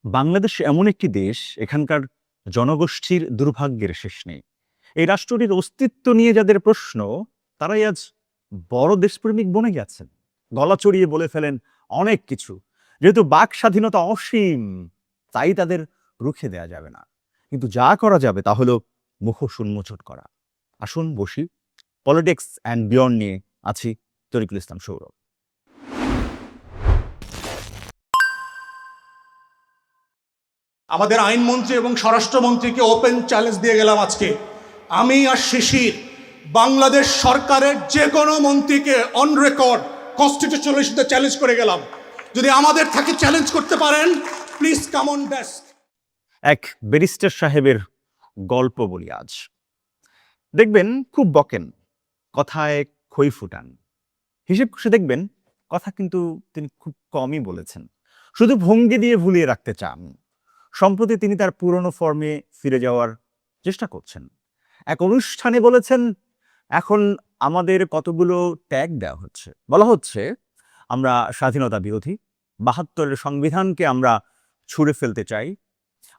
বাংলাদেশ এমন একটি দেশ, এখানকার জনগোষ্ঠীর দুর্ভাগ্যের শেষ নেই। এই রাষ্ট্রটির অস্তিত্ব নিয়ে যাদের প্রশ্ন, তারাই আজ বড় দেশপ্রেমিক বনে গেছেন। গলা চড়িয়ে বলে ফেলেন অনেক কিছু। যেহেতু বাক স্বাধীনতা অসীম, তাই তাদের রুখে দেয়া যাবে না। কিন্তু যা করা যাবে তা হলো মুখোশ উন্মোচন করা। আসুন বসি। পলিটিক্স অ্যান্ড বিয়ন্ড নিয়ে আছি তরিকুল ইসলাম সৌরভ। আমাদের আইনমন্ত্রী এবং স্বরাষ্ট্রমন্ত্রীকে ওপেন চ্যালেঞ্জ দিয়ে গেলাম আজকে। আমি আর শিশির বাংলাদেশ সরকারের যে কোনো মন্ত্রীকে অন রেকর্ড কনস্টিটিউশনাল ইস্যুতে চ্যালেঞ্জ করে গেলাম। যদি আমাদের থাকে চ্যালেঞ্জ করতে পারেন, প্লিজ কাম অন ডেস্ক। এক ব্যারিস্টার সাহেবের গল্প বলি আজ। দেখবেন খুব বকেন, কথায় খই ফুটান। হিসেব কষে দেখবেন কথা কিন্তু তিনি খুব কমই বলেছেন, শুধু ভঙ্গি দিয়ে ভুলিয়ে রাখতে চান। সম্প্রতি তিনি তার পুরনো ফর্মে ফিরে যাওয়ার চেষ্টা করছেন। এক অনুষ্ঠানে বলেছেন, এখন আমাদের কতগুলো ট্যাগ দেওয়া হচ্ছে, বলা হচ্ছে আমরা স্বাধীনতা বিরোধী, ৭২-এর সংবিধানকে আমরা ছুঁড়ে ফেলতে চাই,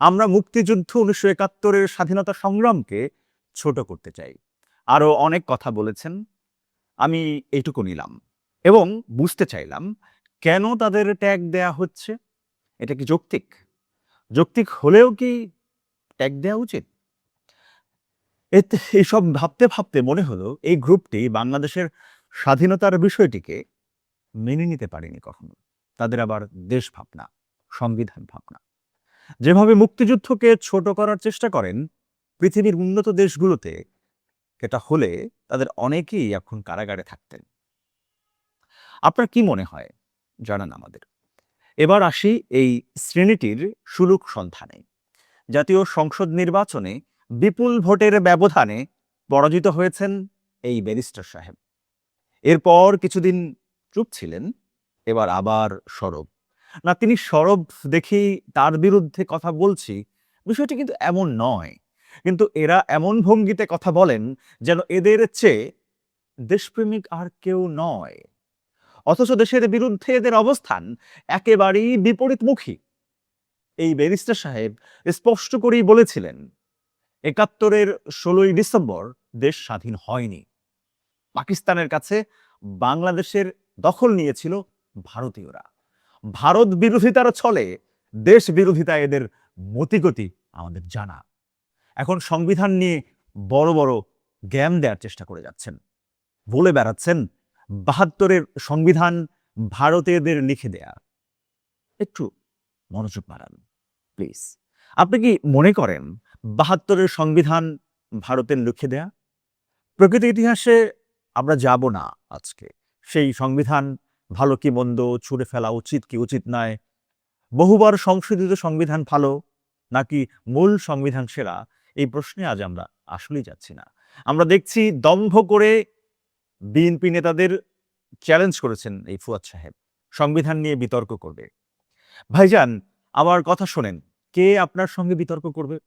আমরা মুক্তিযুদ্ধ ১৯৭১-এর স্বাধীনতা সংগ্রামকে ছোট করতে চাই। আরো অনেক কথা বলেছেন। আমি এইটুকু নিলাম এবং বুঝতে চাইলাম কেন তাদের ট্যাগ দেয়া হচ্ছে। এটা কি যৌক্তিক? যৌক্তিক হলেও কি ট্যাগ দেওয়া উচিত? এতে এইসব ভাবতে ভাবতে মনে হলো এই গ্রুপটি বাংলাদেশের স্বাধীনতার বিষয়টিকে মেনে নিতে পারেনি কখনো। তাদের আবার দেশ ভাবনা, সংবিধান ভাবনা। যেভাবে মুক্তিযুদ্ধকে ছোট করার চেষ্টা করেন পৃথিবীর উন্নত দেশগুলোতে, এটা হলে তাদের অনেকেই এখন কারাগারে থাকতেন। আপনার কি মনে হয় জানান আমাদের। এবার আসি এই শ্রেণীটির সুলুক সন্ধানে। জাতীয় সংসদ নির্বাচনে বিপুল ভোটের ব্যবধানে পরাজিত হয়েছেন এই ব্যারিস্টার সাহেব। এরপর কিছুদিন চুপ ছিলেন, এবার আবার সরব। না, তিনি সরব দেখেই তার বিরুদ্ধে কথা বলছি, বিষয়টি কিন্তু এমন নয়। কিন্তু এরা এমন ভঙ্গিতে কথা বলেন যেন এদের চেয়ে দেশপ্রেমিক আর কেউ নয়, অথচ দেশের বিরুদ্ধে এদের অবস্থান একেবারেই বিপরীতমুখী। এই ব্যারিস্টার সাহেব স্পষ্ট করেই বলেছিলেন, ৭১-এর ১৬ই ডিসেম্বর দেশ স্বাধীন হয়নি। পাকিস্তানের কাছে বাংলাদেশের দখল নিয়েছিল ভারতীয়রা। ভারত বিরোধিতার ছলে দেশ বিরোধিতা এদের মতিগতি আমাদের জানা। এখন সংবিধান নিয়ে বড় বড় জ্ঞান দেওয়ার চেষ্টা করে যাচ্ছেন। বলে বেড়াচ্ছেন ৭২-এর সংবিধান ভারতীয়দের লিখে দেয়া। একটু মনোযোগ বাড়ান প্লিজ। আপনি কি মনে করেন ৭২-এর সংবিধান ভারতের লিখে দেয়া? প্রকৃত ইতিহাসে আমরা যাব না আজকে। সেই সংবিধান ভালো কি মন্দ, ছুঁড়ে ফেলা উচিত কি উচিত নয়, বহুবার সংশোধিত সংবিধান ভালো নাকি মূল সংবিধান সেরা, এই প্রশ্নে আজ আমরা আসলেই যাচ্ছি না। আমরা দেখছি দম্ভ করে বিএনপি নেতাদের চ্যালেঞ্জ করেছেন এই ফুয়াদ সাহেব, সংবিধান নিয়ে বিতর্ক করবে। ভাইজান, আমার কথা শোনেন, কে আপনার সঙ্গে বিতর্ক করবে?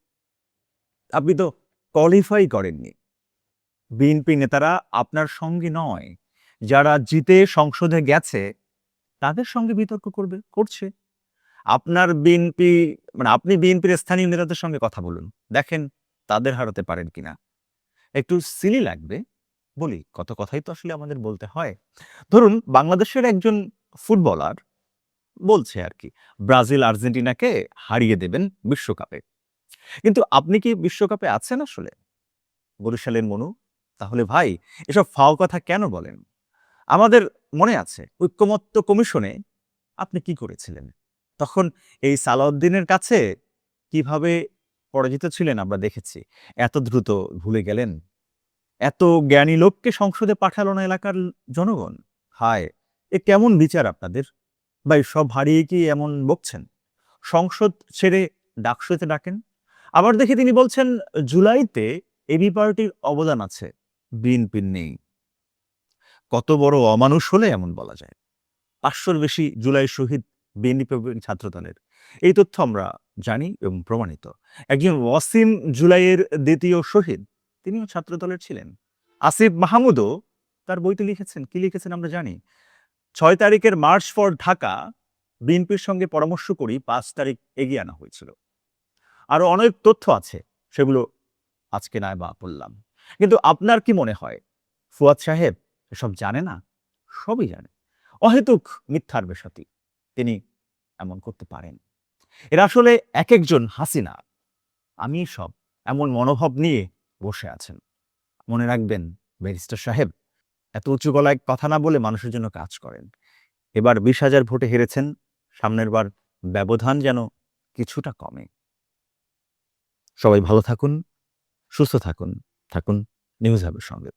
আপনি তো কোয়ালিফাই করেননি। বিএনপি নেতারা আপনার সঙ্গে নয়, যারা জিতে সংসদে গেছে তাদের সঙ্গে বিতর্ক করছে। আপনার বিএনপি মানে আপনি বিএনপির স্থানীয় নেতাদের সঙ্গে কথা বলুন, দেখেন তাদের হারাতে পারেন কিনা। একটু সিলি লাগবে, বলি কত কথাই তো আসলে আমাদের বলতে হয়। ধরুন বাংলাদেশের একজন ফুটবলার বলছে আর কি, ব্রাজিল আর্জেন্টিনাকে হারিয়ে দেবেন বিশ্বকাপে। কিন্তু আপনি কি বিশ্বকাপে আছেন আসলে? বরিশালের মনু? তাহলে ভাই এসব ফাও কথা কেন বলেন? আমাদের মনে আছে ঐক্যমত্য কমিশনে আপনি কি করেছিলেন? তখন এই সালাউদ্দিনের কাছে কিভাবে পরাজিত ছিলেন আমরা দেখেছি। এত দ্রুত ভুলে গেলেন? এত জ্ঞানী লোককে সংসদে পাঠালো না এলাকার জনগণ? হায়, এ কেমন বিচার আপনাদের? ভাই সব হারিয়ে কি এমন বকছেন? সংসদ ছেড়ে ডাকসুতে ডাকেন। আবার দেখি তিনি বলছেন জুলাইতে এবি পার্টির অবদান আছে, বিএনপির নেই। কত বড় অমানুষ হলে এমন বলা যায়? ৫০০-র বেশি জুলাই শহীদ বিএনপি ছাত্রদলের, এই তথ্য আমরা জানি এবং প্রমাণিত। একজন ওয়াসিম জুলাইয়ের দ্বিতীয় শহীদ, তিনিও ছাত্রদলের ছিলেন। আসিফ মাহমুদও তার বইতে লিখেছেন, কি লিখেছেন আমরা জানি। ৬ তারিখের মার্চ ফর ঢাকা বিএনপির সঙ্গে পরামর্শ করেই 5 তারিখ এগিয়ে আনা হয়েছিল। আরো অনেক তথ্য আছে, সেগুলো আজকে নয় বা বললাম। কিন্তু আপনার কি মনে হয় ফুয়াদ সাহেব এসব জানে না? সবই জানে। অহেতুক মিথ্যার বেশাতি তিনি এমন করতে পারেন। এরা আসলে এক একজন হাসিনা আমি সব এমন মনোভাব নিয়ে বসে আছেন। মনে রাখবেন ব্যারিস্টার সাহেব, এত উঁচু গলায় কথা না বলে মানুষের জন্য কাজ করেন। এবার 20,000 ভোটে হেরেছেন, সামনের বার ব্যবধান যেন কিছুটা কমে। সবাই ভালো থাকুন, সুস্থ থাকুন, থাকুন নিউজ হাবের সঙ্গে।